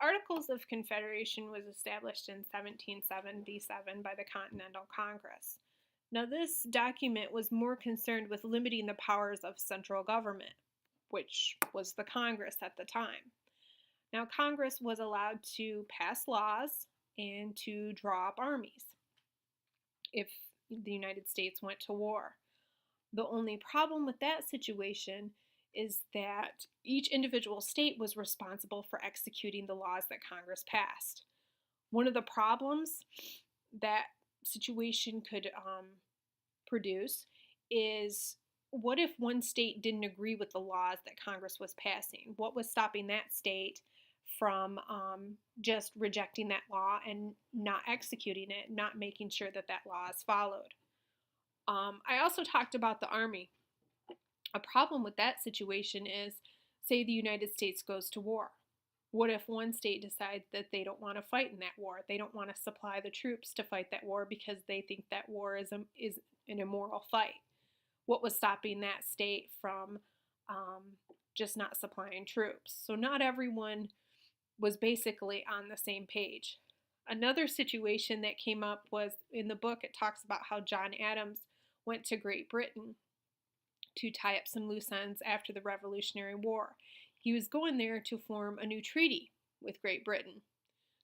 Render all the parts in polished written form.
Articles of Confederation was established in 1777 by the Continental Congress. Now, this document was more concerned with limiting the powers of central government, which was the Congress at the time. Now, Congress was allowed to pass laws and to draw up armies if the United States went to war. The only problem with that situation is that each individual state was responsible for executing the laws that Congress passed. One of the problems that situation could produce is, what if one state didn't agree with the laws that Congress was passing? What was stopping that state from just rejecting that law and not executing it, not making sure that that law is followed? I also talked about the Army. A problem with that situation is, say the United States goes to war. What if one state decides that they don't want to fight in that war? They don't want to supply the troops to fight that war because they think that war is an immoral fight. What was stopping that state from just not supplying troops? So not everyone was basically on the same page. Another situation that came up was, in the book, it talks about how John Adams went to Great Britain to tie up some loose ends after the Revolutionary War. He was going there to form a new treaty with Great Britain.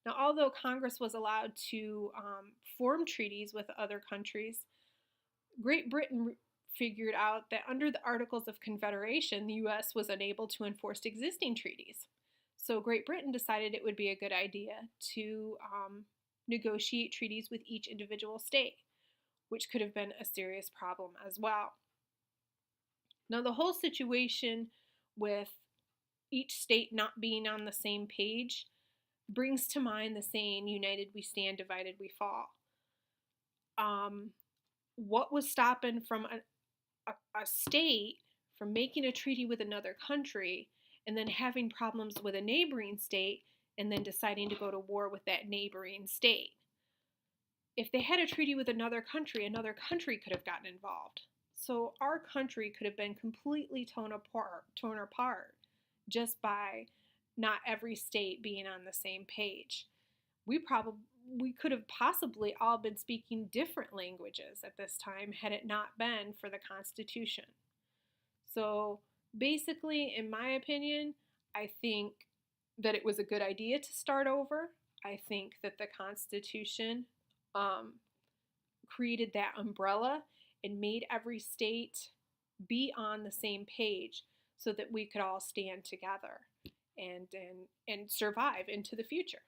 Now, although Congress was allowed to form treaties with other countries, Great Britain figured out that under the Articles of Confederation, the U.S. was unable to enforce existing treaties. So Great Britain decided it would be a good idea to negotiate treaties with each individual state, which could have been a serious problem as well. Now, the whole situation with each state not being on the same page brings to mind the saying, "United we stand, divided we fall." What was stopping from a state from making a treaty with another country and then having problems with a neighboring state and then deciding to go to war with that neighboring state? If they had a treaty with another country could have gotten involved. So our country could have been completely torn apart just by not every state being on the same page. We could have possibly all been speaking different languages at this time had it not been for the Constitution. So basically, in my opinion, I think that it was a good idea to start over. I think that the Constitution created that umbrella and made every state be on the same page so that we could all stand together and survive into the future.